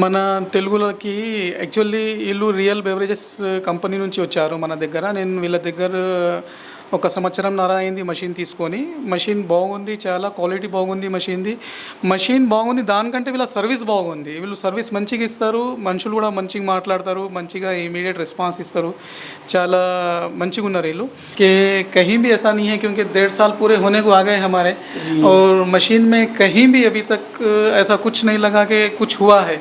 మన తెలుగులోకి యాక్చువల్లీ ఈళ్ళు రియల్ బెవరేజెస్ కంపెనీ నుంచి వచ్చారు మన దగ్గర. నేను వీళ్ళ దగ్గర ఒక సంవత్సరంన్నర అయింది మెషిన్ తీసుకొని. మెషిన్ బాగుంది. చాలా క్వాలిటీ బాగుంది మెషిన్‌ది. మెషిన్ బాగుంది. దానికంటే వీళ్ళ సర్వీస్ బాగుంది. వీళ్ళు సర్వీస్ మంచిగా ఇస్తారు. మనుషులు కూడా మంచిగా మాట్లాడతారు. మంచిగా ఇమ్మీడియేట్ రెస్పాన్స్ ఇస్తారు. చాలా మంచిగున్నారు ఈళ్ళు. कि कहीं भी ऐसा नहीं है क्योंकि 1.5 साल पूरे होने को आ गए हमारे और मशीन में कहीं भी अभी तक ऐसा कुछ नहीं लगा कि कुछ हुआ है।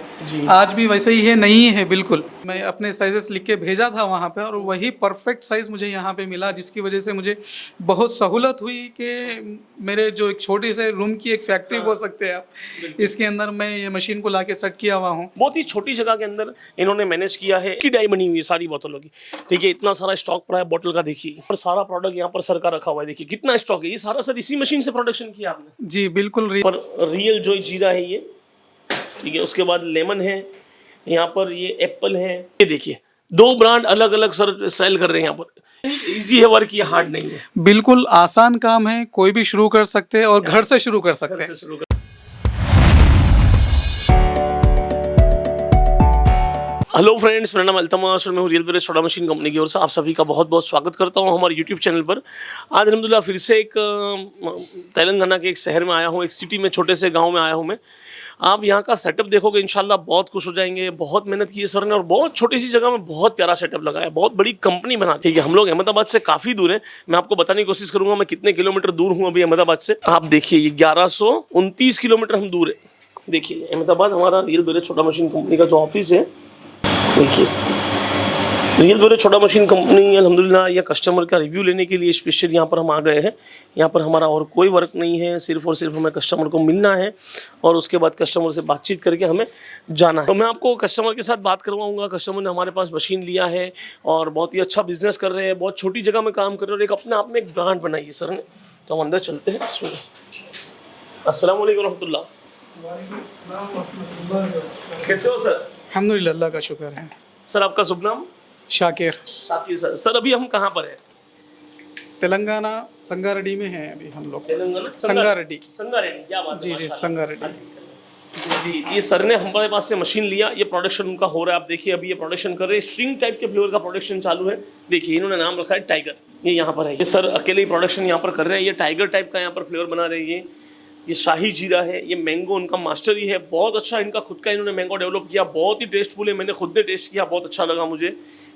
आज भी वैसे ही है, नहीं है बिल्कुल। मैं अपने साइज़ेस लिख के भेजा था वहाँ पे और वही परफेक्ट साइज़ मुझे यहाँ पे मिला, जिसकी वजह से मुझे बहुत सहूलत हुई कि मेरे जो एक छोटे से रूम की एक फैक्ट्री बोल सकते हैं आप, इसके अंदर मैं ये मशीन को लाके सेट किया हुआ हूँ। बहुत ही छोटी जगह के अंदर इन्होंने मैनेज किया है की डाई बनी हुई है सारी बोतलों की। ठीक है, इतना सारा स्टॉक पड़ा है बोतल का, देखिए और सारा प्रोडक्ट यहाँ पर सर का रखा हुआ है। देखिए कितना स्टॉक है, ये सारा सर इसी मशीन से प्रोडक्शन किया आपने? जी बिल्कुल। पर रियल जो जीरा है ये, ठीक है, उसके बाद लेमन है, यहाँ पर ये एप्पल है। ये देखिए 2 ब्रांड अलग अलग सर सेल कर रहे हैं यहाँ पर। इजी है वर्क, ये हार्ड नहीं है, बिल्कुल आसान काम है, कोई भी शुरू कर सकते हैं और घर से शुरू कर सकते हैं। शुरू कर। हेलो फ्रेंड्स, मेरा नाम अल्तमास और मैं हूँ real beverage soda machine company की ओर से आप सभी का बहुत बहुत स्वागत करता हूँ हमारे यूट्यूब चैनल पर। आज अलहमदुलिल्लाह फिर से एक तेलंगाना के एक शहर में आया हूँ, एक सिटी में, छोटे से गांव में आया हूँ मैं। आप यहाँ का सेटअप देखोगे इंशाल्लाह बहुत खुश हो जाएंगे। बहुत मेहनत की है सर ने और बहुत छोटी सी जगह में बहुत प्यारा सेटअप लगाया, बहुत बड़ी कंपनी बना। ठीक है, हम लोग अहमदाबाद से काफ़ी दूर हैं, मैं आपको बताने की कोशिश करूँगा मैं कितने किलोमीटर दूर हूँ अभी अहमदाबाद से। आप देखिए ये 1129 किलोमीटर हम दूर है। देखिए अहमदाबाद हमारा real beverage soda machine company का जो ऑफिस है, देखिए real beverage soda machine company अल्हम्दुलिल्लाह यह कस्टमर का रिव्यू लेने के लिए स्पेशल यहाँ पर हम आ गए हैं। यहाँ पर हमारा और कोई वर्क नहीं है, सिर्फ और सिर्फ हमें कस्टमर को मिलना है और उसके बाद कस्टमर से बातचीत करके हमें जाना है। तो मैं आपको कस्टमर के साथ बात करवाऊँगा। कस्टमर ने हमारे पास मशीन लिया है और बहुत ही अच्छा बिजनेस कर रहे हैं, बहुत छोटी जगह में काम कर रहे हैं और एक अपने आप में एक ब्रांड बनाई है सर ने। तो हम अंदर चलते हैं। अस्सलाम वालेकुम रहमतुल्लाह। कैसे हो सर? अल्हम्दुलिल्लाह, अल्लाह का शुक्र है। सर आपका शुभ नाम? शाकिर। शाकिर सर। सर अभी हम कहाँ पर हैं? तेलंगाना संगारेड्डी में हैं अभी हम लोग। तेलंगाना संगारेड्डी। संगारेड्डी, क्या बात है। जी जी, संगारेड्डी। जी, ये सर ने हमारे पास से मशीन लिया, ये प्रोडक्शन उनका हो रहा है। आप देखिए अभी ये प्रोडक्शन कर रहे हैं, स्ट्रिंग टाइप के फ्लेवर का प्रोडक्शन चालू है। देखिए इन्होंने नाम रखा है टाइगर, ये यहाँ पर है। ये सर अकेले ही प्रोडक्शन यहाँ पर कर रहे हैं। ये टाइगर टाइप का यहाँ पर फ्लेवर बना रहे हैं। ये शाही जीरा है, ये मैंगो उनका मास्टर ही है। बहुत अच्छा इनका खुद का इन्होंने मैंगो डेवलप किया, बहुत ही टेस्टफुल है। मैंने खुद ने टेस्ट किया, बहुत अच्छा लगा मुझे।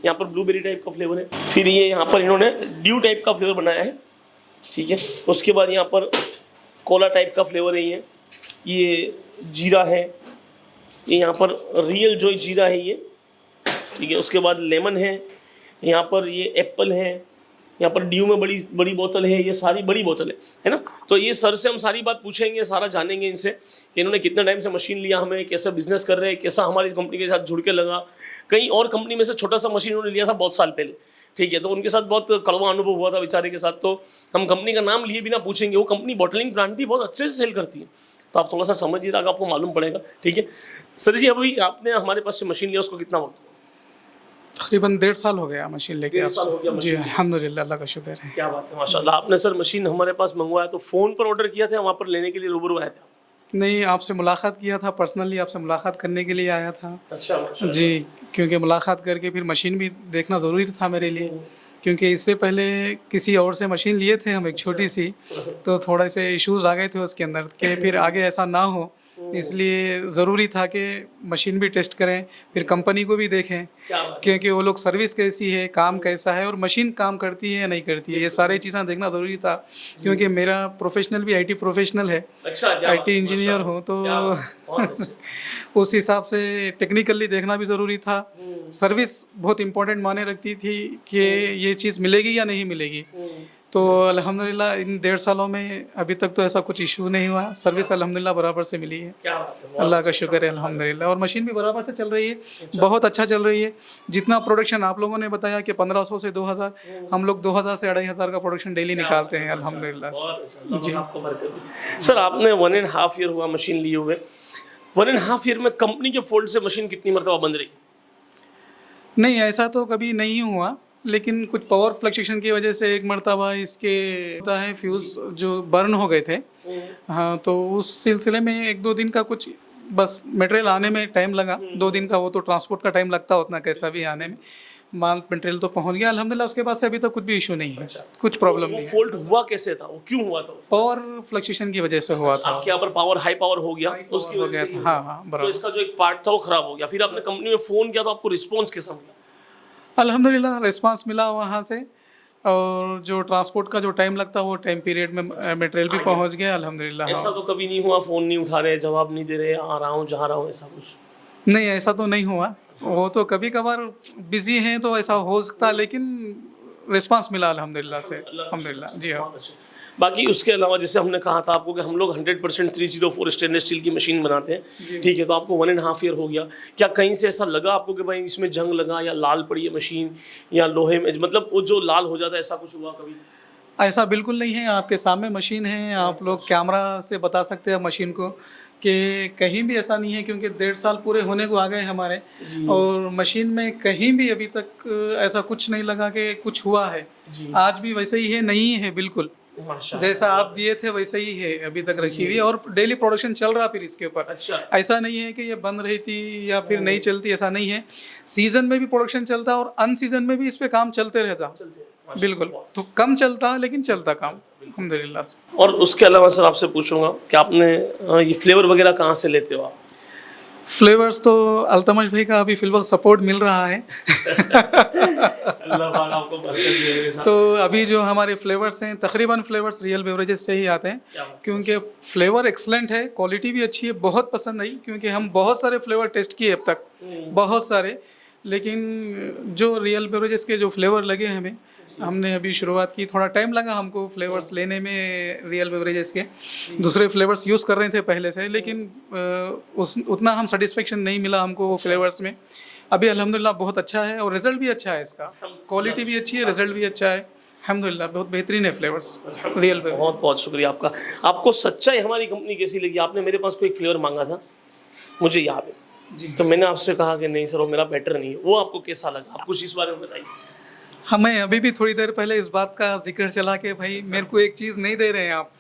यहाँ पर ब्लूबेरी टाइप का फ्लेवर है। फिर ये यहाँ पर इन्होंने ड्यू टाइप का फ्लेवर बनाया है, ठीक है। उसके बाद यहाँ पर कोला टाइप का फ्लेवर है, ये जीरा है, ये यहाँ पर रियल जो जीरा है ये, ठीक है। उसके बाद लेमन है, यहाँ पर ये एप्पल है, यहाँ पर ड्यू में बड़ी बड़ी बोतल है, ये सारी बड़ी बोतल है ना। तो ये सर से हम सारी बात पूछेंगे, सारा जानेंगे इनसे कि इन्होंने कितने टाइम से मशीन लिया, हमें कैसा बिजनेस कर रहे हैं, कैसा हमारी कंपनी के साथ जुड़ के लगा। कहीं और कंपनी में से छोटा सा मशीन उन्होंने लिया था बहुत साल पहले, ठीक है। तो उनके साथ बहुत कड़वा अनुभव हुआ था बेचारे के साथ। तो हम कंपनी का नाम लिए बिना पूछेंगे। वो कंपनी बॉटलिंग प्लांट भी बहुत अच्छे से सेल करती है, तो आप थोड़ा सा समझिएगा, आपको मालूम पड़ेगा, ठीक है। सर जी अभी आपने हमारे पास से मशीन लिया, उसको कितना वक्त? तकरीबन 1.5 साल हो गया मशीन लेके। 1.5 साल हो गया जी मशीन। अल्हम्दुलिल्लाह, अल्लाह का शुक्र है। क्या बात है, माशाल्लाह। आपने सर मशीन हमारे पास मंगवाया तो फ़ोन पर ऑर्डर किया था, वहाँ पर लेने के लिए रूबरू आया था? नहीं, आपसे मुलाकात किया था, पर्सनली आपसे मुलाकात करने के लिए आया था। अच्छा जी, क्योंकि मुलाकात करके फिर मशीन भी देखना ज़रूरी था मेरे लिए, क्योंकि इससे पहले किसी और से मशीन लिए थे हम, एक छोटी सी, तो थोड़े से इश्यूज़ आ गए थे उसके अंदर कि फिर आगे ऐसा ना हो, इसलिए ज़रूरी था कि मशीन भी टेस्ट करें, फिर कंपनी को भी देखें, क्योंकि वो लोग सर्विस कैसी है, काम कैसा है और मशीन काम करती है या नहीं करती है, ये सारी चीज़ें देखना ज़रूरी था। क्योंकि मेरा प्रोफेशनल भी आईटी प्रोफेशनल है, आईटी इंजीनियर हूँ, तो उस हिसाब से टेक्निकली देखना भी ज़रूरी था। सर्विस बहुत इम्पोर्टेंट माने रखती थी कि ये चीज़ मिलेगी या नहीं मिलेगी। तो अल्हम्दुलिल्लाह इन 1.5 सालों में अभी तक तो ऐसा कुछ इशू नहीं हुआ। सर्विस अल्हम्दुलिल्लाह बराबर से मिली है, अल्लाह का शुक्र है अल्हम्दुलिल्लाह। और मशीन भी बराबर से चल रही है, बहुत अच्छा चल रही है। जितना प्रोडक्शन आप लोगों ने बताया कि 1500 से 2000, हम लोग 2000 से 2500 का प्रोडक्शन डेली निकालते हैं अल्हम्दुलिल्लाह जी। सर आपने 1.5 ईयर हुआ मशीन लिए हुए, 1.5 ईयर में कंपनी के फॉल्ट से मशीन कितनी मरतबा बंद रही? नहीं, ऐसा तो कभी नहीं हुआ, लेकिन कुछ पावर फ्लक्चुएशन की वजह से एक मरतबा इसके होता है फ्यूज़ जो बर्न हो गए थे। हाँ, तो उस सिलसिले में 1-2 दिन का कुछ बस मटेरियल आने में टाइम लगा, 2 दिन का वो तो ट्रांसपोर्ट का टाइम लगता उतना कैसा भी आने में। माल मटेरियल तो पहुंच गया अल्हम्दुलिल्लाह, उसके बाद से अभी तक कुछ भी इशू नहीं है, कुछ प्रॉब्लम वो नहीं है। फॉल्ट हुआ कैसे था, वो क्यों हुआ था? पावर फ्लक्चुएशन की वजह से हुआ था, आपके यहाँ पर पावर हाई पावर हो गया, उसकी हो वजह गया से था। ही हाँ हुआ। हाँ तो बराबर। इसका जो एक पार्ट था वो खराब हो गया, फिर आपने कंपनी में फोन किया तो आपको रिस्पॉन्स कैसा मिला? अल्हम्दुलिल्लाह रिस्पांस मिला वहाँ से, और जो ट्रांसपोर्ट का जो टाइम लगता वो टाइम पीरियड में मटेरियल भी पहुँच गया अल्हम्दुलिल्लाह। ऐसा तो कभी नहीं हुआ फोन नहीं उठा रहे, जवाब नहीं दे रहे, आ रहा हूँ जा रहा हूँ, ऐसा कुछ? नहीं, ऐसा तो नहीं हुआ, वो तो कभी कभार बिजी हैं तो ऐसा हो सकता है, लेकिन रिस्पांस मिला अल्हम्दुलिल्लाह से, अल्हम्दुलिल्लाह। जी हाँ। बहुत अच्छा। बाकी उसके अलावा जैसे हमने कहा था आपको कि हम लोग 100% 304 स्टेनलेस स्टील की मशीन बनाते हैं, ठीक है, तो आपको 1.5 ईयर हो गया। क्या कहीं से ऐसा लगा आपको कि भाई इसमें जंग लगा या लाल पड़ी है मशीन, या लोहे में मतलब वो जो लाल हो जाता है, ऐसा कुछ हुआ कभी? ऐसा बिल्कुल नहीं है, आपके सामने मशीन है, आप लोग कैमरा से बता सकते हैं मशीन को कि कहीं भी ऐसा नहीं है, क्योंकि 1.5 साल पूरे होने को आ गए हमारे, और मशीन में कहीं भी अभी तक ऐसा कुछ नहीं लगा कि कुछ हुआ है। आज भी वैसे ही है, नहीं है बिल्कुल, जैसा आप दिए थे वैसे ही है, अभी तक रखी हुई है, और डेली प्रोडक्शन चल रहा फिर इसके ऊपर। अच्छा। ऐसा नहीं है कि ये बंद रही थी या फिर नहीं चलती, ऐसा नहीं है। सीजन में भी प्रोडक्शन चलता है और अन सीजन में भी इस पे काम चलते रहता, बिल्कुल। तो कम चलता है लेकिन चलता काम अल्हम्दुलिल्लाह। और उसके अलावा सर आपसे पूछूंगा कि आपने ये फ्लेवर वगैरह कहाँ से लेते हो आप? फ्लेवर्स तो अल्तमश भाई का अभी फिलहाल सपोर्ट मिल रहा है। अल्लाह पाक आपको बरकत दे मेरे साथ। तो अभी जो हमारे फ्लेवर्स हैं तकरीबन फ्लेवर्स रियल बेवरेजेस से ही आते हैं, क्योंकि फ्लेवर एक्सलेंट है, क्वालिटी भी अच्छी है, बहुत पसंद आई, क्योंकि हम बहुत सारे फ्लेवर टेस्ट किए अब तक, बहुत सारे, लेकिन जो रियल बेवरेजेस के जो फ्लेवर लगे हमें, हमने अभी शुरुआत की, थोड़ा टाइम लगा हमको फ्लेवर्स लेने में रियल बेवरेजेस के। दूसरे फ्लेवर्स यूज़ कर रहे थे पहले से, लेकिन उतना हम सेटिस्फेक्शन नहीं मिला हमको वो फ्लेवर्स में। अभी अल्हम्दुलिल्लाह बहुत अच्छा है, और रिज़ल्ट भी अच्छा है इसका, क्वालिटी भी अच्छी है, रिज़ल्ट भी अच्छा है अल्हम्दुलिल्लाह, बहुत बेहतरीन है फ्लेवर्स रियल बेवरेज। बहुत बहुत शुक्रिया आपका। आपको सच्चाई हमारी कंपनी कैसी लगी? आपने मेरे पास कोई एक फ्लेवर मांगा था, मुझे याद है, तो मैंने आपसे कहा कि नहीं सर वो मेरा बेटर नहीं है, वो आपको कैसा लगा? आप कुछ इस बारे में बताइए। हमें अभी भी थोड़ी देर पहले इस बात का जिक्र चला कि भाई मेरे को एक चीज़ नहीं दे रहे हैं आप।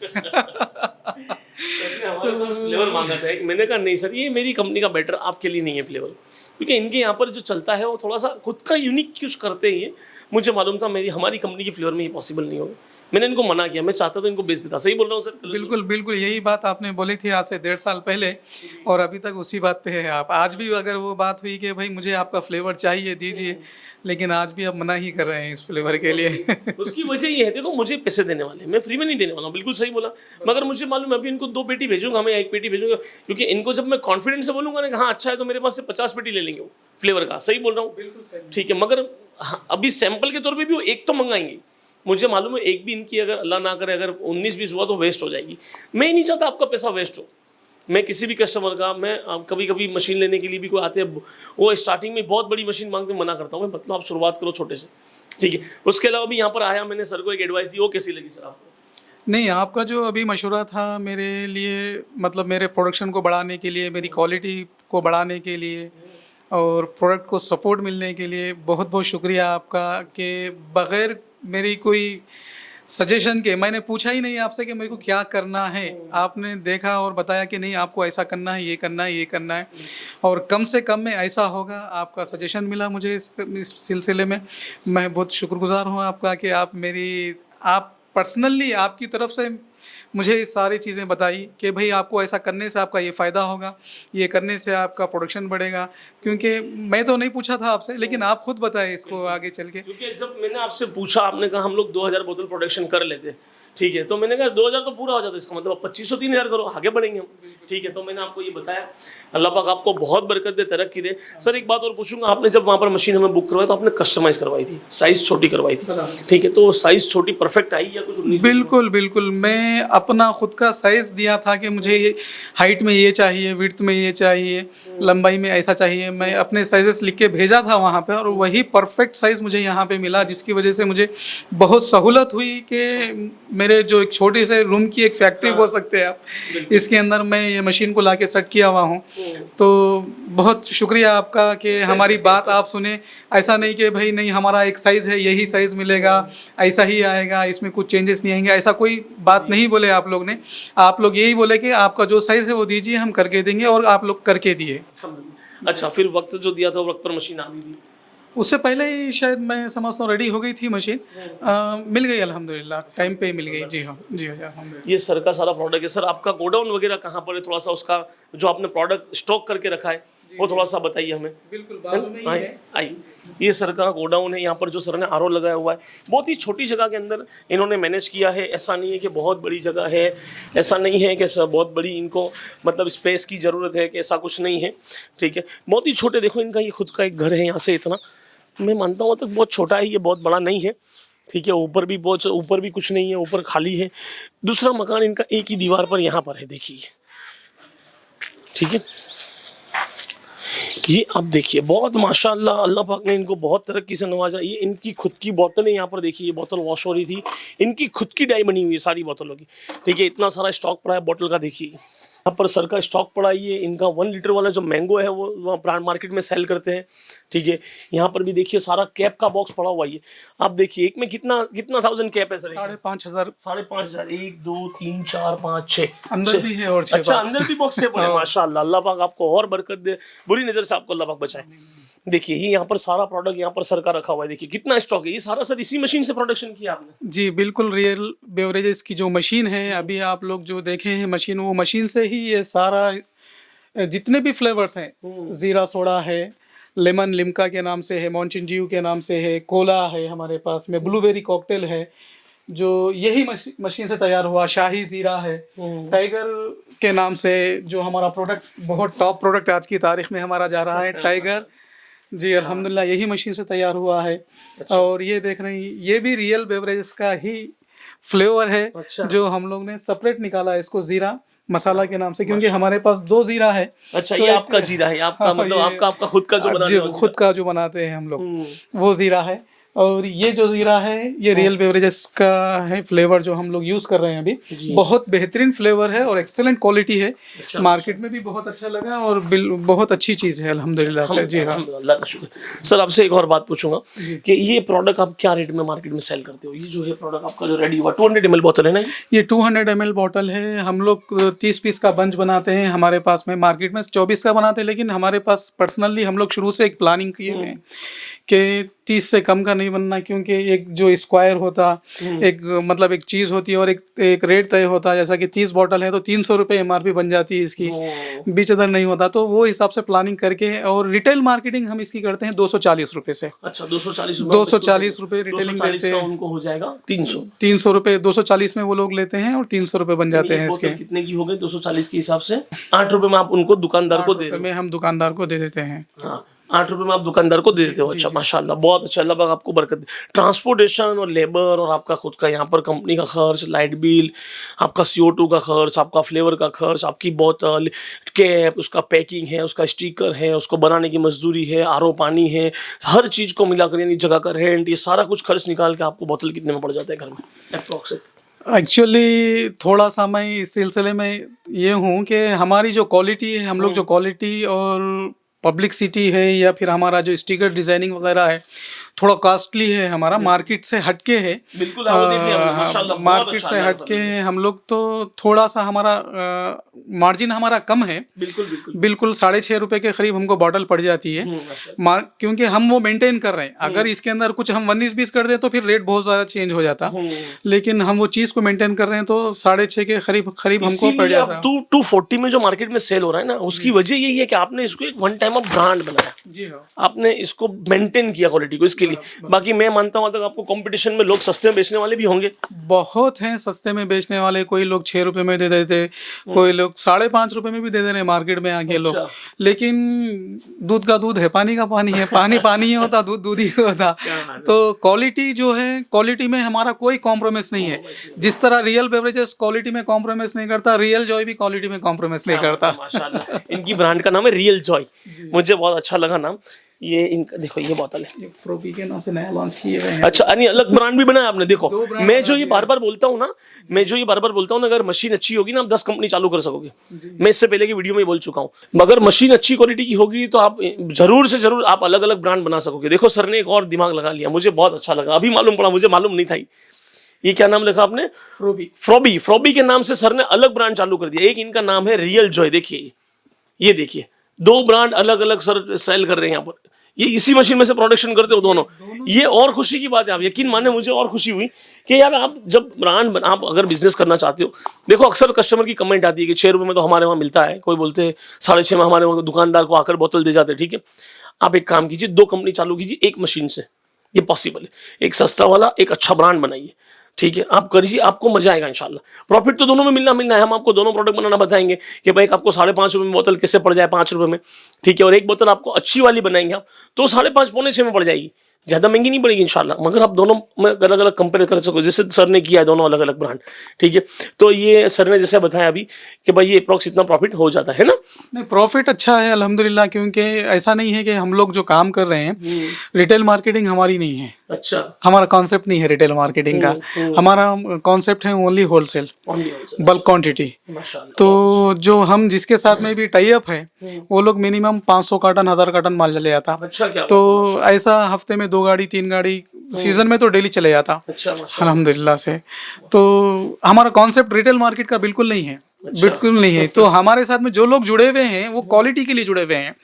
हमारे पास फ्लेवर मांगा था एक, मैंने कहा नहीं सर ये मेरी कंपनी का बेटर आपके लिए नहीं है फ्लेवर, क्योंकि इनके यहाँ पर जो चलता है वो थोड़ा सा खुद का यूनिक कुछ करते ही है। मुझे मालूम था हमारी कंपनी के फ्लेवर में ये पॉसिबल नहीं होगा, मैंने इनको मना किया, मैं चाहता तो इनको बेच देता। सही बोल रहा हूँ सर? बिल्कुल बिल्कुल, यही बात आपने बोली थी आज से 1.5 साल पहले, और अभी तक उसी बात पे है आप। आज भी अगर वो बात हुई कि भाई मुझे आपका फ्लेवर चाहिए दीजिए, लेकिन आज भी आप मना ही कर रहे हैं इस फ्लेवर के लिए। उसकी वजह ये है, देखो मुझे पैसे देने वाले, मैं फ्री में नहीं देने वाला हूँ, बिल्कुल सही बोला। मगर मुझे मालूम है अभी इनको 2 पेटी भेजूंगा, मैं 1 पेटी भेजूंगा, क्योंकि इनको जब मैं कॉन्फिडेंस से बोलूंगा ना कि हाँ अच्छा है, तो मेरे पास से 50 पेटी ले लेंगे वो फ्लेवर का। सही बोल रहा हूँ? ठीक है, मगर अभी सैंपल के तौर पर भी वो एक तो मंगाएंगे। मुझे मालूम है एक भी इनकी अगर अल्लाह ना करे अगर 19-20 हुआ तो वेस्ट हो जाएगी। मैं ही नहीं चाहता आपका पैसा वेस्ट हो। मैं किसी भी कस्टमर का, मैं कभी कभी मशीन लेने के लिए भी कोई आते हैं, वो स्टार्टिंग में बहुत बड़ी मशीन मांगते मना करता हूँ मैं, मतलब आप शुरुआत करो छोटे से, ठीक है। उसके अलावा भी यहाँ पर आया, मैंने सर को एक एडवाइस दी, वो कैसी लगी सर आपको? नहीं, आपका जो अभी मशवरा था मेरे लिए, मतलब मेरे प्रोडक्शन को बढ़ाने के लिए, मेरी क्वालिटी को बढ़ाने के लिए, और प्रोडक्ट को सपोर्ट मिलने के लिए बहुत बहुत शुक्रिया आपका, कि बग़ैर मेरी कोई सजेशन के, मैंने पूछा ही नहीं आपसे कि मेरे को क्या करना है, आपने देखा और बताया कि नहीं आपको ऐसा करना है, ये करना है, ये करना है, और कम से कम में ऐसा होगा। आपका सजेशन मिला मुझे इस सिलसिले में, मैं बहुत शुक्रगुज़ार हूँ आपका कि आप पर्सनली आपकी तरफ से मुझे ये सारी चीज़ें बताई कि भाई आपको ऐसा करने से आपका ये फ़ायदा होगा, ये करने से आपका प्रोडक्शन बढ़ेगा। क्योंकि मैं तो नहीं पूछा था आपसे, लेकिन आप खुद बताए इसको आगे चल के। क्योंकि जब मैंने आपसे पूछा, आपने कहा हम लोग 2000 बोतल प्रोडक्शन कर लेते, ठीक है, तो मैंने कहा 2000 तो पूरा हो जाता है, इसका मतलब 2500-3000 करो, आगे बढ़ेंगे हम, ठीक है। तो मैंने आपको ये बताया। अल्लाह पाक आपको बहुत बरकत दे, तरक्की दे। सर एक बात और पूछूंगा, आपने जब वहाँ पर मशीन हमें बुक करवाई तो आपने कस्टमाइज़ करवाई थी, साइज़ छोटी करवाई थी, ठीक है, तो साइज़ छोटी परफेक्ट आई या कुछ 19? बिल्कुल बिल्कुल, मैं अपना खुद का साइज़ दिया था कि मुझे ये हाइट में ये चाहिए, विड्थ में ये चाहिए, लंबाई में ऐसा चाहिए। मैं अपने साइजेस लिख के भेजा था वहाँ पे, और वही परफेक्ट साइज़ मुझे यहाँ पे मिला, जिसकी वजह से मुझे बहुत सहूलत हुई कि मेरे जो एक छोटे से रूम की एक फैक्ट्री बोल सकते हैं आप, इसके अंदर मैं ये मशीन को लाके सेट किया हुआ हूँ। तो बहुत शुक्रिया आपका कि हमारी बात आप सुने। ऐसा नहीं कि भाई नहीं हमारा एक साइज़ है, यही साइज़ मिलेगा, ऐसा ही आएगा, इसमें कुछ चेंजेस नहीं आएंगे, ऐसा कोई बात नहीं बोले आप लोग ने। आप लोग यही बोले कि आपका जो साइज़ है वो दीजिए, हम करके देंगे, और आप लोग करके दिए। अच्छा, फिर वक्त जो दिया था वो वक्त पर मशीन आ गई थी? उससे पहले ही शायद मैं समझता हूँ रेडी हो गई थी मशीन। मिल गई अल्हम्दुलिल्लाह, टाइम पे ही मिल गई। जी हाँ, जी हाँ, अल्हम्दुलिल्लाह। ये सर का सारा प्रोडक्ट है। सर आपका गोडाउन वगैरह कहाँ पर है? थोड़ा सा उसका जो आपने प्रोडक्ट स्टॉक करके रखा है वो थोड़ा सा बताइए हमें। बिल्कुल बाजू में ही है। आई, ये सर का गोडाउन है। यहाँ पर जो सर ने आरओ लगाया हुआ है, बहुत ही छोटी जगह के अंदर इन्होंने मैनेज किया है। ऐसा नहीं है कि बहुत बड़ी जगह है, ऐसा नहीं है कि सर बहुत बड़ी इनको मतलब स्पेस की ज़रूरत है, कि ऐसा कुछ नहीं है। ठीक है, बहुत ही छोटे, देखो इनका ये खुद का एक घर है। यहाँ से इतना मैं मानता हूँ तो बहुत छोटा है ये, बहुत बड़ा नहीं है। ठीक है, ऊपर भी बहुत, ऊपर भी कुछ नहीं है, ऊपर खाली है। दूसरा मकान इनका एक ही दीवार पर यहाँ पर है, देखिए। ठीक है, ये आप देखिए, बहुत माशाल्लाह अल्लाह पाक ने इनको बहुत तरक्की से नवाजा। ये इनकी खुद की बोतल है, यहाँ पर देखिए, ये बोतल वॉश हो रही थी, इनकी खुद की डाई बनी हुई है सारी बोतलों की। ठीक है, इतना सारा स्टॉक पड़ा है बोतल का, देखिए यहाँ पर सर का स्टॉक पड़ा है। ये इनका 1 लीटर वाला जो मैंगो है वो वहाँ ब्रांड मार्केट में सेल करते हैं। ठीक है, यहाँ पर भी देखिए सारा कैप का बॉक्स पड़ा हुआ है। ये आप देखिए, एक में कितना कितना 1000 कैप है सर? 5,500। 5,500। 1 2 3 4 5 6 अंदर भी है और 6 अच्छा, अंदर भी बॉक्स है पड़े। माशाल्लाह, अल्लाह पाक आपको और बरकत दे, बुरी नजर से आपको अल्लाह पाक बचाए। देखिए, ये यहाँ पर सारा प्रोडक्ट यहाँ पर सर का रखा हुआ है। देखिए कितना स्टॉक है। ये सारा सर इसी मशीन से प्रोडक्शन किया आपने? जी बिल्कुल, रियल बेवरेजेस की जो मशीन है, अभी आप लोग जो देखे हैं मशीन, वो मशीन से ही ये सारा जितने भी फ्लेवर्स हैं, ज़ीरा सोडा है, लेमन लिम्का के नाम से है, मॉन्चिन ड्यू के नाम से है, कोला है हमारे पास में, ब्लूबेरी कॉकटेल है, जो यही मशीन से तैयार हुआ, शाही ज़ीरा है, टाइगर के नाम से जो हमारा प्रोडक्ट बहुत टॉप प्रोडक्ट आज की तारीख में हमारा जा रहा है, टाइगर। जी अल्हम्दुलिल्लाह, यही मशीन से तैयार हुआ है। और ये देख रहे हैं, ये भी रियल बेवरेजेस का ही फ्लेवर है। जो हम लोग ने सेपरेट निकाला है इसको ज़ीरा मसाला के नाम से, क्योंकि हमारे पास 2 ज़ीरा है। अच्छा, ये आपका जीरा है? आपका मतलब आपका खुद का जो बनाने वाला, खुद का जो बनाते हैं हम लोग, वो ज़ीरा है। और ये जो ज़ीरा है ये रियल बेवरेजेस का है फ्लेवर, जो हम लोग यूज़ कर रहे हैं अभी। बहुत बेहतरीन फ्लेवर है और एक्सेलेंट क्वालिटी है। मार्केट में भी बहुत अच्छा लगा और बहुत अच्छी चीज़ है अल्हम्दुलिल्लाह से। जी हाँ, अल्लाह का शुक्र। सर आपसे एक और बात पूछूंगा कि ये प्रोडक्ट आप क्या रेट में मार्केट में सेल करते हो? ये जो है प्रोडक्ट आपका जो रेडी हुआ 200 ml बोतल है ना? ये 200 ml बोतल है। हम लोग 30 पीस का बंच बनाते हैं। हमारे पास में मार्केट में 24 का बनाते हैं, लेकिन हमारे पास पर्सनली हम लोग शुरू से एक प्लानिंग किए हुए हैं कि 30 से कम का नहीं बनना, क्योंकि एक जो स्क्वायर होता, एक मतलब एक चीज़ होती है और एक रेट तय होता है। जैसा कि 30 बोतल है तो 300 रुपये MRP बन जाती है इसकी, बीच अदर नहीं होता। तो वो हिसाब से प्लानिंग करके, और रिटेल मार्केटिंग हम इसकी करते हैं 240 रुपये से। अच्छा, 240 रुपये रिटेलिंग देते हैं। उनको हो जाएगा 300 रुपये। 240 में वो लोग लेते हैं और 300 रुपये बन जाते हैं इसके। कितने की हो गई 240 के हिसाब से? 8 रुपये में आप उनको दुकानदार को दे, में हम दुकानदार को दे देते हैं। हाँ, 8 रुपये में आप दुकानदार को दे देते हो। अच्छा, माशाल्लाह, बहुत अच्छा, अल्लाह पाक आपको बरकत दे। ट्रांसपोर्टेशन और लेबर और आपका खुद का यहाँ पर कंपनी का खर्च, लाइट बिल, आपका CO2 का खर्च, आपका फ्लेवर का खर्च, आपकी बोतल, कैप, उसका पैकिंग है, उसका स्टिकर है, उसको बनाने की मजदूरी है, RO पानी है, हर चीज़ को मिलाकर, यानी जगह का रेंट, ये सारा कुछ खर्च निकाल के आपको बोतल कितने में पड़ जाता है घर में अप्रॉक्सिमेट? एक्चुअली थोड़ा सा मैं इस सिलसिले में ये हूँ कि हमारी जो क्वालिटी है, हम लोग जो क्वालिटी और पब्लिसिटी है, या फिर हमारा जो स्टिकर डिज़ाइनिंग वगैरह है, थोड़ा कॉस्टली है हमारा, मार्केट से हटके है। बिल्कुल, माशाल्लाह, मार्केट से हटके है हम लोग। तो थोड़ा सा हमारा मार्जिन हमारा कम है। बिल्कुल 6.5 रुपये के करीब हमको बॉटल पड़ जाती है, क्योंकि हम वो मेंटेन कर रहे हैं। अगर इसके अंदर कुछ हम 19-20 कर दें तो फिर रेट बहुत ज़्यादा चेंज हो जाता, लेकिन हम वो चीज़ को मेंटेन कर रहे हैं तो 6.5 के करीब हमको पड़ जाता है। 240 में जो मार्केट में सेल हो रहा है ना, उसकी वजह यही है कि आपने इसको एक वन टाइम ऑफ ब्रांड बनाया। जी हाँ, आपने इसको मेंटेन किया क्वालिटी को, इसके लिए। बाकी मैं मानता हूँ आपको कंपटीशन में लोग सस्ते में बेचने वाले भी होंगे, बहुत हैं सस्ते में बेचने वाले। कोई लोग 6 रुपये में दे देते, कोई लोग 5.5 रुपये में भी दे दे रहे हैं मार्केट में आके लोग। लेकिन दूध का दूध है, पानी का पानी है, पानी ही होता, दूध दूध ही होता। तो क्वालिटी जो है, क्वालिटी में हमारा कोई कॉम्प्रोमाइज़ नहीं है। जिस तरह रियल बेवरेजेस क्वालिटी में कॉम्प्रोमाइज़ नहीं करता, रियल जॉय भी क्वालिटी में कॉम्प्रोमाइज़ नहीं करता। माशाल्लाह, इनकी ब्रांड का नाम है रियल जॉय। मुझे बहुत अच्छा लगा नाम। ये इनका देखो, ये बोतल है। ये फ्रोबी के नाम से नया लॉन्च किए हुए हैं। अच्छा, यानी अलग ब्रांड भी बनाया आपने। देखो, दो brand मैं जो ये बार बार बोलता हूँ ना, अगर मशीन अच्छी होगी ना, आप 10 कंपनी चालू कर सकोगे। मैं इससे पहले की वीडियो में बोल चुका हूँ, मगर मशीन अच्छी क्वालिटी की होगी तो आप जरूर से जरूर आप अलग अलग ब्रांड बना सकोगे। देखो सर ने एक और दिमाग लगा लिया, मुझे बहुत अच्छा लगा, अभी मालूम पड़ा, मुझे मालूम नहीं था। ये क्या नाम लिखा आपने? फ्रोबी। फ्रोबी के नाम से सर ने अलग ब्रांड चालू कर दिया। एक इनका नाम है रियल जॉय। देखिए, ये देखिए, 2 ब्रांड अलग अलग सर सेल कर रहे हैं यहाँ पर। ये इसी मशीन में से प्रोडक्शन करते हो दोनों। ये और खुशी की बात है, आप यकीन माने, मुझे और खुशी हुई कि यार आप जब ब्रांड, आप अगर बिजनेस करना चाहते हो, देखो अक्सर कस्टमर की कमेंट आती है कि 6 रुपये में तो हमारे वहाँ मिलता है, कोई बोलते हैं 6.5 में हमारे वहाँ दुकानदार को आकर बोतल दे जाते हैं। ठीक है, आप एक काम कीजिए, 2 कंपनी चालू कीजिए एक मशीन से, ये पॉसिबल है। एक सस्ता वाला, एक अच्छा ब्रांड बनाइए। ठीक है, आप करिए, आपको मजा आएगा इंशाल्लाह। प्रॉफिट तो दोनों में मिलना है। हम आपको दोनों प्रोडक्ट बनाना बताएंगे कि भाई आपको 5.5 रुपये में बोतल कैसे पड़ जाए 5 रुपये में। ठीक है, और एक बोतल आपको अच्छी वाली बनाएंगे आप, तो 5.5 पौने 6 में पड़ जाएगी, ज़्यादा महंगी नहीं पड़ेगी इंशाल्लाह। मगर आप दोनों में अलग अलग कंपेयर कर सको, जैसे सर ने किया है, दोनों अलग अलग ब्रांड। ठीक है, तो ये सर ने जैसे बताया अभी कि भाई ये अप्रॉक्स इतना प्रॉफिट हो जाता है ना। नहीं, प्रॉफिट अच्छा है अल्हम्दुलिल्लाह, क्योंकि ऐसा नहीं है कि हम लोग जो काम कर रहे हैं, रिटेल मार्केटिंग हमारी नहीं है। अच्छा, हमारा कॉन्सेप्ट नहीं है रिटेल मार्केटिंग का। हमारा कॉन्सेप्ट है ओनली होलसेल, बल्क क्वांटिटी। तो जो हम जिसके साथ में भी टाई अप है, वो लोग मिनिमम 500 कार्टन 1000 कार्टन माल चले जाता। अच्छा, क्या तो ऐसा हफ्ते में 2 गाड़ी 3 गाड़ी, सीजन में तो डेली चले जाता अल्हम्दुलिल्लाह से। तो हमारा कॉन्सेप्ट रिटेल मार्केट का बिल्कुल नहीं है, बिल्कुल नहीं है। तो हमारे साथ में जो लोग जुड़े हुए हैं वो क्वालिटी के लिए जुड़े हुए हैं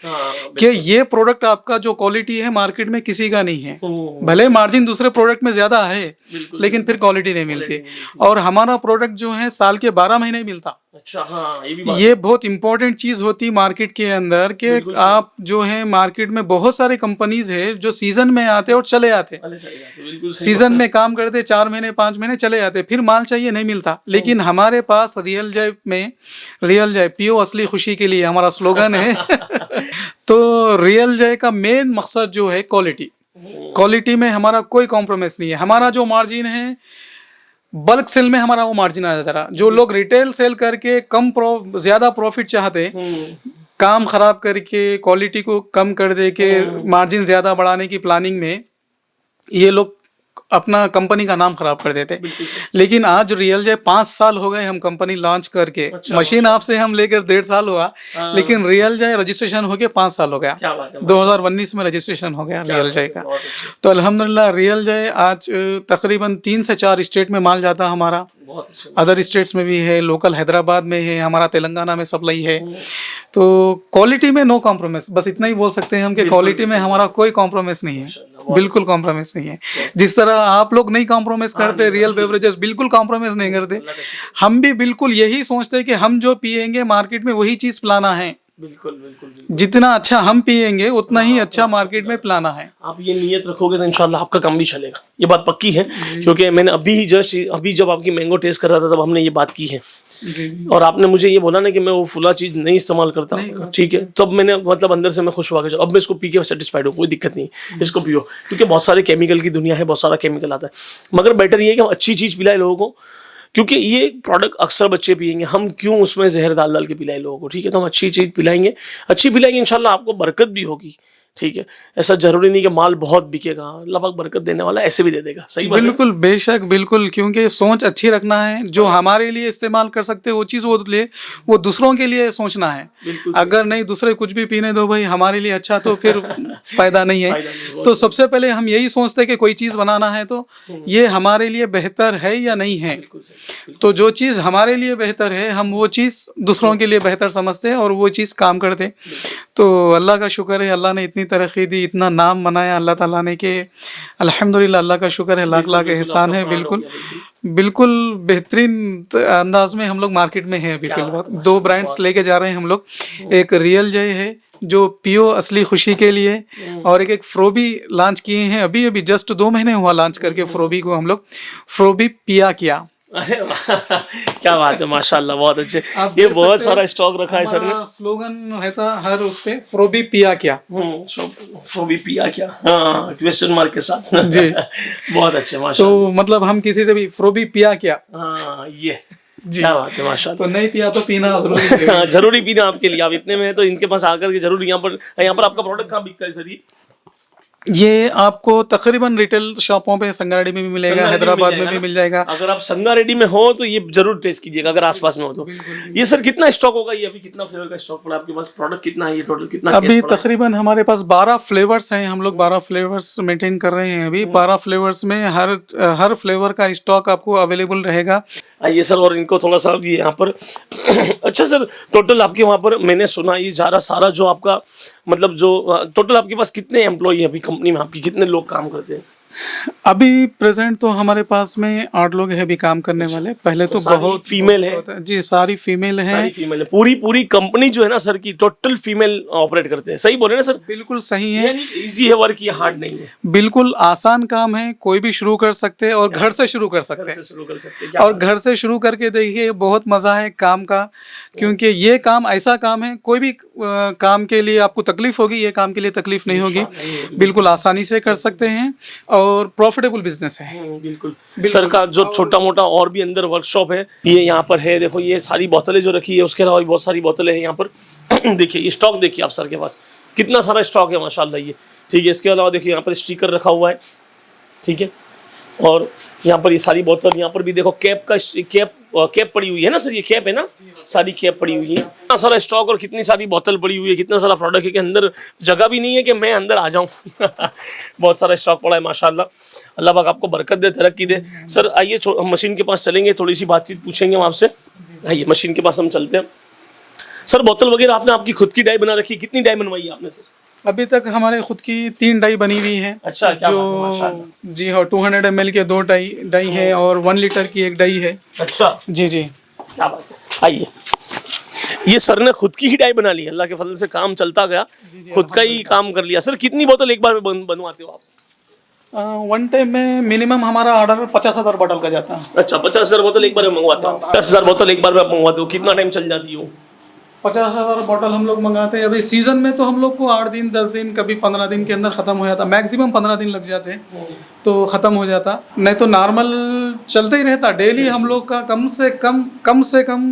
कि ये प्रोडक्ट आपका जो क्वालिटी है मार्केट में किसी का नहीं है। भले मार्जिन दूसरे प्रोडक्ट में ज्यादा है, लेकिन फिर क्वालिटी नहीं मिलती। और हमारा प्रोडक्ट जो है साल के 12 महीने मिलता। अच्छा, हाँ, ये भी ये बहुत इंपॉर्टेंट चीज होती मार्केट के अंदर कि आप जो है मार्केट में बहुत सारे कंपनीज है जो सीजन में आते और चले आते। सीजन में काम करते 4 महीने 5 महीने चले जाते, फिर माल चाहिए नहीं मिलता। लेकिन हमारे पास रियल जय में, रियल जय पियो असली खुशी के लिए हमारा स्लोगन है। तो रियल जय का मेन मकसद जो है क्वालिटी। क्वालिटी में हमारा कोई कॉम्प्रोमाइज नहीं है। हमारा जो मार्जिन है बल्क सेल में हमारा वो मार्जिन आ जाता। जो लोग रिटेल सेल करके ज्यादा प्रॉफिट चाहते, काम खराब करके क्वालिटी को कम कर दे के मार्जिन ज्यादा बढ़ाने की प्लानिंग में ये लोग अपना कंपनी का नाम खराब कर देते। लेकिन आज रियल जय 5 साल हो गए हम कंपनी लॉन्च करके। मशीन आपसे हम लेकर 1.5 साल हुआ, लेकिन रियल जय रजिस्ट्रेशन होके 5 साल हो गया। 2019 में रजिस्ट्रेशन हो गया रियल जय का। तो अल्हम्दुलिल्लाह रियल जय आज तकरीबन 3 से 4 स्टेट में माल जाता हमारा। अदर स्टेट्स में भी है, लोकल हैदराबाद में है, हमारा तेलंगाना में सप्लाई है। तो क्वालिटी में नो कॉम्प्रोमाइज, बस इतना ही बोल सकते हैं हम कि क्वालिटी में हमारा कोई कॉम्प्रोमाइज नहीं है, बिल्कुल कॉम्प्रोमाइज नहीं है। जिस तरह आप लोग नहीं कॉम्प्रोमाइज करते, रियल बेवरेजेस बिल्कुल कॉम्प्रोमाइज नहीं करते, हम भी बिल्कुल यही सोचते हैं कि हम जो पिएंगे मार्केट में वही चीज पिलाना है। बिल्कुल। जितना अच्छा हम पिएंगे उतना ही अच्छा मार्केट में पिलाना है। आप ये नियत रखोगे तो इंशाल्लाह आपका काम भी चलेगा, ये बात पक्की है। क्योंकि मैंने अभी जब आपकी मैंगो टेस्ट कर रहा था तब हमने ये बात की है। और आपने मुझे ये बोला ना कि मैं वो फुला चीज नहीं इस्तेमाल करता, ठीक है, तब मैंने मतलब अंदर से मैं खुश हुआ कि अब मैं इसको पी के सेटिस्फाइड हूँ, कोई दिक्कत नहीं, इसको पियो। क्योंकि बहुत सारे केमिकल की दुनिया है, बहुत सारा केमिकल आता है। मगर बेटर ये है कि हम अच्छी चीज पिलाए लोगों को, क्योंकि ये प्रोडक्ट अक्सर बच्चे पिएंगे, हम क्यों उसमें जहर डाल के पिलाए लोगों को। ठीक है, तो हम अच्छी चीज पिलाएंगे, इंशाल्लाह आपको बरकत भी होगी। ठीक है, ऐसा जरूरी नहीं कि माल बहुत बिकेगा, अल्लाह पाक बरकत देने वाला ऐसे भी दे देगा। सही बात है? बिल्कुल, बेशक, बिल्कुल। क्योंकि सोच अच्छी रखना है, जो हमारे लिए इस्तेमाल कर सकते वो चीज़ वो दूसरों के लिए सोचना है। अगर नहीं दूसरे कुछ भी पीने दो भाई, हमारे लिए अच्छा, तो फिर फायदा नहीं है। तो सबसे पहले हम यही सोचते हैं कि कोई चीज़ बनाना है तो ये हमारे लिए बेहतर है या नहीं है। तो जो चीज़ हमारे लिए बेहतर है हम वो चीज़ दूसरों के लिए बेहतर समझते हैं और वो चीज़ काम करते। तो अल्लाह का शुक्र है, अल्लाह ने इतनी तरक्की दी, इतना नाम बनाया अल्लाह ताला ने कि अल्हम्दुलिल्लाह, अल्लाह का शुक्र है, लाख लाख एहसान है। बिल्कुल बेहतरीन अंदाज में हम लोग मार्केट में हैं अभी फिलहाल। 2 ब्रांड्स लेके जा रहे हैं हम लोग। एक रियल जय है जो पियो असली खुशी के लिए, और एक फ्रोबी लॉन्च किए हैं अभी जस्ट 2 महीने हुआ लॉन्च करके। फ्रोबी को हम लोग फ्रोबी पिया किया। अरे क्या बात है, माशाल्लाह, बहुत अच्छे। ये बहुत सारा स्टॉक रखा है सर ने। स्लोगन रहता हर उस पे, फ्रोबी पिया क्या। फ्रोबी पिया क्या, हाँ, क्वेश्चन मार्क के साथ जी। बहुत अच्छे, माशाल्लाह। तो मतलब हम किसी से भी फ्रोबी पिया क्या, हाँ, ये जी, क्या बात है, माशाल्लाह। तो नहीं पिया तो पीना जरूरी जरूरी पीना आपके लिए। आप इतने में है तो इनके पास आकर के जरूर यहाँ पर आपका प्रोडक्ट कहाँ बिकता है सर? ये ये आपको तकरीबन रिटेल शॉपों पे संगारेड्डी में भी मिलेगा, हैदराबाद में भी मिल जाएगा। अगर आप संगारेड्डी में हो तो ये जरूर टेस्ट कीजिएगा अगर आसपास में हो तो। ये सर कितना स्टॉक होगा, ये अभी कितना फ्लेवर का स्टॉक पड़ा आपके पास, प्रोडक्ट कितना है, ये टोटल कितना अभी तकरीबन हमारे पास 12 फ्लेवर्स हैं, हम लोग 12 फ्लेवर्स मेंटेन कर रहे हैं अभी। 12 फ्लेवर्स में हर फ्लेवर का स्टॉक आपको अवेलेबल रहेगा। आइए सर, और इनको थोड़ा सा ये यहाँ पर अच्छा सर, टोटल आपके वहाँ पर मैंने सुना ये सारा जो आपका मतलब जो टोटल आपके पास कितने एम्प्लॉई हैं अभी कंपनी में, आपकी कितने लोग काम करते हैं? अभी प्रेजेंट तो हमारे पास में 8 लोग हैं अभी काम करने वाले। पहले तो बहुत फीमेल है जी, सारी फीमेल हैं। सारी फीमेल है, पूरी कंपनी जो है ना सर की टोटल फीमेल ऑपरेट करते हैं, सही बोले ना सर? बिल्कुल सही है, इजी है वर्क, ये हार्ड नहीं है, बिल्कुल आसान काम है, कोई भी शुरू कर सकते हैं और घर से शुरू कर सकते हैं। शुरू कर सकते हैं और घर से शुरू करके देखिए, बहुत मज़ा है काम का, क्योंकि ये काम ऐसा काम है, कोई भी काम के लिए आपको तकलीफ होगी, ये काम के लिए तकलीफ नहीं होगी, बिल्कुल आसानी से कर सकते हैं और प्रॉफिटेबल बिजनेस है। बिल्कुल सर का जो छोटा मोटा और भी अंदर वर्कशॉप है, ये यहाँ पर है। देखो ये सारी बोतलें जो रखी है, उसके अलावा भी बहुत सारी बोतलें हैं यहाँ पर। देखिए ये स्टॉक देखिए आप सर के पास कितना सारा स्टॉक है माशाल्लाह, ये ठीक है। इसके अलावा देखिए यहाँ पर स्टिकर रखा हुआ है, ठीक है। और यहाँ पर ये सारी बोतल, यहाँ पर भी देखो कैप पड़ी हुई है ना सर, ये कैप है ना, सारी कैप पड़ी हुई है। कितना सारा स्टॉक और कितनी सारी बोतल पड़ी हुई है, कितना सारा प्रोडक्ट है कि अंदर जगह भी नहीं है कि मैं अंदर आ जाऊं। बहुत सारा स्टॉक पड़ा है माशाल्लाह, अल्लाह पाक आपको बरकत दे, तरक्की दे। सर आइए मशीन के पास चलेंगे, थोड़ी सी बातचीत पूछेंगे हम आपसे। आइए मशीन के पास हम चलते हैं। सर बोतल वगैरह आपने आपकी खुद की डाई बना रखी, कितनी डाई बनवाई है आपने सर? अभी तक हमारे खुद की 3 डाई बनी हुई है। अच्छा, क्या जो बात है, माशाल्लाह। जी हाँ, 200 ml के 2 डाई है और 1 लीटर की 1 डाई है। अच्छा, जी जी, क्या बात है। आइए, ये सर ने खुद की ही डाई बना ली, अल्लाह के फजल से काम चलता गया, खुद का ही काम कर लिया। सर कितनी बोतल एक बार में बनवाते हो आप? वन टाइम में मिनिमम हमारा ऑर्डर 50,000 बोतल का जाता है। अच्छा, 50,000 बोतल एक बार में मंगवाते हो? 10,000 बोतल एक बार में आप मंगवाते हो, कितना टाइम चल जाती हो? 50,000 बोतल हम लोग मंगाते हैं। अभी सीजन में तो हम लोग को 8 दिन 10 दिन कभी 15 दिन के अंदर ख़त्म हो जाता, मैक्सिमम 15 दिन लग जाते हैं तो ख़त्म हो जाता, नहीं तो नॉर्मल चलते ही रहता। डेली हम लोग का कम से कम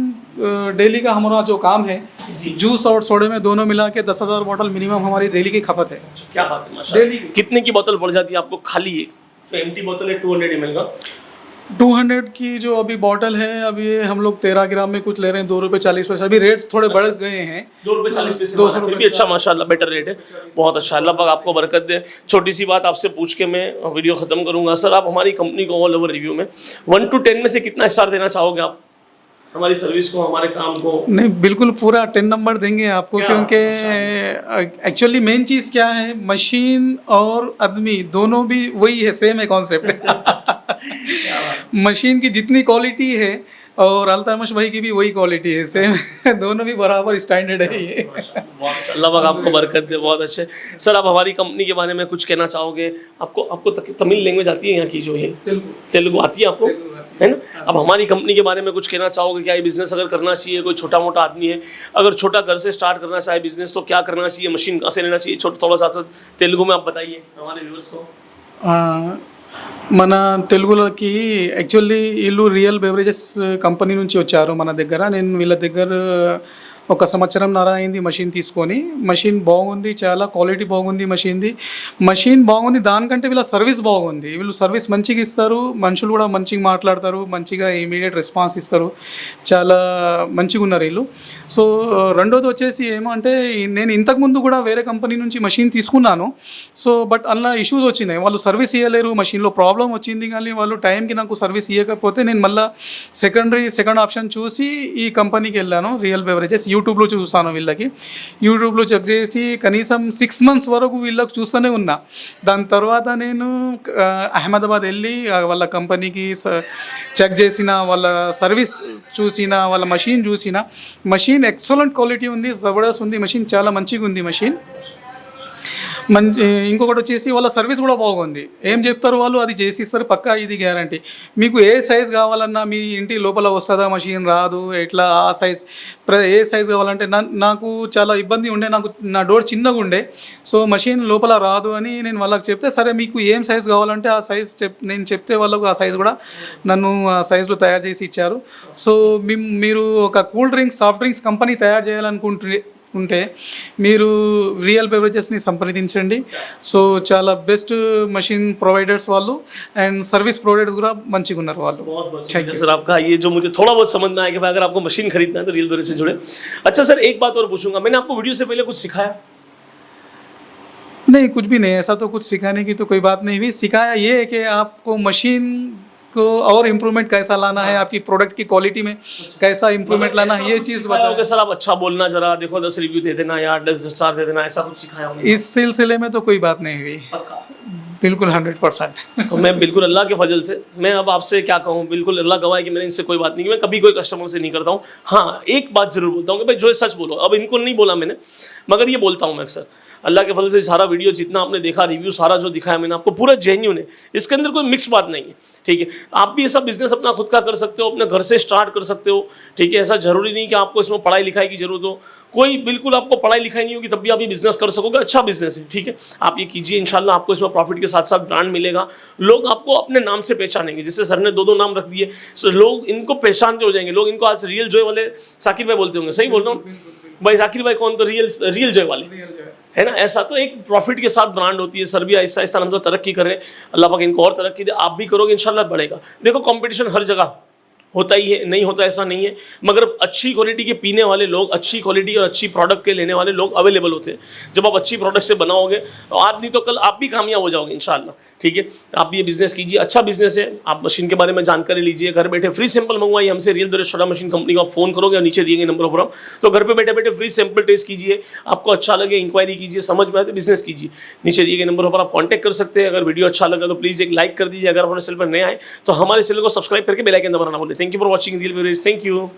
डेली का हमारा जो काम है, जूस और सोडे में दोनों मिला के 10,000 बोतल मिनिमम हमारी डेली की खपत है। क्या बात है, माशाल्लाह। डेली कितने की बोतल पड़ जाती है आपको खाली एक जो एम्प्टी बोतल है 200 ml का? 200 की जो अभी बॉटल है, अभी हम लोग 13 ग्राम में कुछ ले रहे हैं, 2 रुपये 40 पैसे। अभी रेट्स थोड़े बढ़ गए हैं, 2 रुपये 40 पैसे, 200 फिर भी अच्छा माशाल्लाह बेटर रेट है, बहुत अच्छा। अल्लाह पाक आपको बरकत दे। छोटी सी बात आपसे पूछ के मैं वीडियो खत्म करूंगा। सर आप हमारी कंपनी को ऑल ओवर रिव्यू में 1 to 10 में से कितना स्टार देना चाहोगे आप हमारी सर्विस को, हमारे काम को? नहीं, बिल्कुल पूरा 10 नंबर देंगे आपको, क्योंकि एक्चुअली मेन चीज़ क्या है, मशीन और आदमी दोनों भी वही है, सेम है कॉन्सेप्ट। मशीन की जितनी क्वालिटी है और अल्तामश भाई की भी वही क्वालिटी है, सेम। दोनों भी बराबर स्टैंडर्ड है ये। अल्लाह पाक आपको बरकत दे, बहुत अच्छे। सर आप हमारी कंपनी के बारे में कुछ कहना चाहोगे? आपको तमिल लैंग्वेज आती है यहाँ की जो है, तेलुगु आती है आपको, है ना? अब हमारी कंपनी के बारे में कुछ कहना चाहोगे? क्या ये बिजनेस अगर करना चाहिए, कोई छोटा मोटा आदमी है अगर छोटा घर से स्टार्ट करना चाहे बिजनेस, तो क्या करना चाहिए, मशीन कहाँ से लेना चाहिए? थोड़ा सा तेलुगु में आप बताइए हमारे व्यूअर्स को। మన తెలుగులోకి యాక్చువల్లీ వీళ్ళు రియల్ బెవరేజెస్ కంపెనీ నుంచి వచ్చారు మన దగ్గర. నేను వీళ్ళ దగ్గర 1 సంవత్సరంన్నర అయింది మషిన్ తీసుకొని. మషిన్ బాగుంది, చాలా క్వాలిటీ బాగుంది మషిన్ది. మషిన్ బాగుంది, దానికంటే వీళ్ళ సర్వీస్ బాగుంది. వీళ్ళు సర్వీస్ మంచిగా ఇస్తారు, మనుషులు కూడా మంచిగా మాట్లాడతారు, మంచిగా ఇమీడియట్ రెస్పాన్స్ ఇస్తారు, చాలా మంచిగా ఉన్నారు వీళ్ళు. సో రెండోది వచ్చేసి ఏమంటే, నేను ఇంతకుముందు కూడా వేరే కంపెనీ నుంచి మషిన్ తీసుకున్నాను. సో బట్ అలా ఇష్యూస్ వచ్చినాయి, వాళ్ళు సర్వీస్ ఇవ్వలేరు, మషిన్లో ప్రాబ్లం వచ్చింది, కానీ వాళ్ళు టైంకి నాకు సర్వీస్ ఇవ్వకపోతే నేను మళ్ళీ సెకండ్ ఆప్షన్ చూసి ఈ కంపెనీకి వెళ్ళాను, రియల్ బెవరేజెస్. యూట్యూబ్లో చూసాను వీళ్ళకి, యూట్యూబ్లో చెక్ చేసి కనీసం 6 months వరకు వీళ్ళకి చూస్తూనే ఉన్నా. దాని తర్వాత నేను అహ్మదాబాద్ వెళ్ళి వాళ్ళ కంపెనీకి చెక్ చేసిన, వాళ్ళ సర్వీస్ చూసిన, వాళ్ళ మషిన్ చూసిన. మషిన్ ఎక్సలెంట్ క్వాలిటీ ఉంది, జబర్దస్త్ ఉంది మషిన్, చాలా మంచిగా ఉంది మషిన్. ఇంకొకటి వచ్చేసి వాళ్ళ సర్వీస్ కూడా బాగుంది. ఏం చెప్తారు వాళ్ళు అది చేసి ఇస్తారు, పక్కా, ఇది గ్యారంటీ. మీకు ఏ సైజ్ కావాలన్నా మీ ఇంటి లోపల వస్తుందా, మషిన్ రాదు, ఎట్లా ఆ సైజ్, ఏ సైజ్ కావాలంటే నాకు చాలా ఇబ్బంది ఉండే, నా డోర్ చిన్నగా ఉండే, సో మషిన్ లోపల రాదు అని నేను వాళ్ళకి చెప్తే, సరే మీకు ఏం సైజ్ కావాలంటే ఆ సైజ్ నేను చెప్తే వాళ్ళకు ఆ సైజ్ కూడా నన్ను ఆ సైజులో తయారు చేసి ఇచ్చారు. సో మీరు ఒక cool drinks, soft drinks company తయారు ఉంటే మీరు రియల్ బెవరేజెస్ని సంప్రదించండి. సో చాలా బెస్ట్ మషిన్ ప్రొవైడర్స్ వాళ్ళు అండ్ సర్వీస్ ప్రొవైడర్స్ కూడా మంచిగా ఉన్నారు వాళ్ళు. बहुत बहुत शुक्रिया सर आपका, ये जो मुझे थोड़ा बहुत समझ में आया कि भाई अगर आपको मशीन खरीदना है तो रियल बेवरेज से जुड़े. अच्छा सर, एक बात और पूछूंगा, मैंने आपको वीडियो से पहले कुछ सिखाया? नहीं, कुछ भी नहीं, ऐसा तो कुछ सिखाने की तो कोई बात नहीं हुई. सिखाया ये है कि आपको मशीन को और इम्प्रूवमेंट कैसा लाना है, आपकी प्रोडक्ट की क्वालिटी में कैसा इम्प्रूवमेंट लाना है, ये चीज़ सिखाया होगा बताया. सर, आप अच्छा बोलना, जरा देखो 10 रिव्यू दे देना या 10 स्टार दे देना, ऐसा कुछ सिखाया होगा? इस सिलसिले में तो कोई बात नहीं हुई, पक्का? बिल्कुल 100%. तो मैं बिल्कुल अल्लाह के फजल से, मैं अब आपसे क्या कहूँ, बिल्कुल अल्लाह गवाह है कि मैंने इनसे कोई बात नहीं की, मैं कभी कोई कस्टमर से नहीं करता हूँ. हाँ, एक बात जरूर बोलता हूँ कि भाई जो है सच बोलो. अब इनको नहीं बोला मैंने, मगर ये बोलता हूँ मैं अक्सर. अल्लाह के फजल से सारा वीडियो जितना आपने देखा, रिव्यू सारा जो दिखाया मैंने आपको, पूरा जेन्यून है, इसके अंदर कोई मिक्स बात नहीं है. ठीक है, आप भी ऐसा बिजनेस अपना खुद का कर सकते हो, अपने घर से स्टार्ट कर सकते हो. ठीक है, ऐसा जरूरी नहीं कि आपको इसमें पढ़ाई लिखाई की जरूरत हो. कोई बिल्कुल आपको पढ़ाई लिखाई नहीं होगी तब भी आप ये बिजनेस कर सकोगे. अच्छा बिजनेस है. ठीक है, आप ये कीजिए, इंशाल्लाह आपको इसमें प्रॉफिट के साथ साथ ब्रांड मिलेगा. लोग आपको अपने नाम से पहचानेंगे. जैसे सर ने 2 नाम रख दिए, so लोग इनको पहचानते हो जाएंगे. लोग इनको आज रियल जॉय वाले साकिर भाई बोलते होंगे. सही बोल रहा हूँ भाई? साकिर भाई कौन? तो रियल जॉय वाले, है ना. ऐसा तो एक प्रॉफिट के साथ ब्रांड होती है. सर भी आहिस्ता आहिस्ता हम तो तरक्की कर रहे हैं. अल्लाह पाक इनको और तरक्की दे. आप भी करोगे इंशाल्लाह बढ़ेगा. देखो कंपटीशन हर जगह होता ही है, नहीं होता ऐसा नहीं है, मगर अच्छी क्वालिटी के पीने वाले लोग, अच्छी क्वालिटी और अच्छी प्रोडक्ट के लेने वाले लोग अवेलेबल होते हैं. जब आप अच्छी प्रोडक्ट से बनाओगे तो आज नहीं तो कल आप भी कामयाब हो जाओगे इंशाल्लाह. ठीक है, आप भी ये बिजनेस कीजिए, अच्छा बिजनेस है. आप मशीन के बारे में जानकारी लीजिए, घर बैठे फ्री सैंपल मंगवाइए हमसे. Real beverage soda machine company का फोन करोगे और नीचे दिए गए नंबर पर हम, तो घर पे बैठे बैठे फ्री सैंपल टेस्ट कीजिए. आपको अच्छा लगे इंक्वायरी कीजिए, समझ में आए तो बिजनेस कीजिए. नीचे दिए गए नंबर पर आप कॉन्टैक्ट कर सकते हैं. अगर वीडियो अच्छा लगा तो प्लीज़ एक लाइक कर दीजिए. अगर हमारे चैनल पर नए आए तो हमारे चैनल को सब्सक्राइब करके बेल आइकन दबाना ना भूलें. Thank you for watching real beverage. Thank you.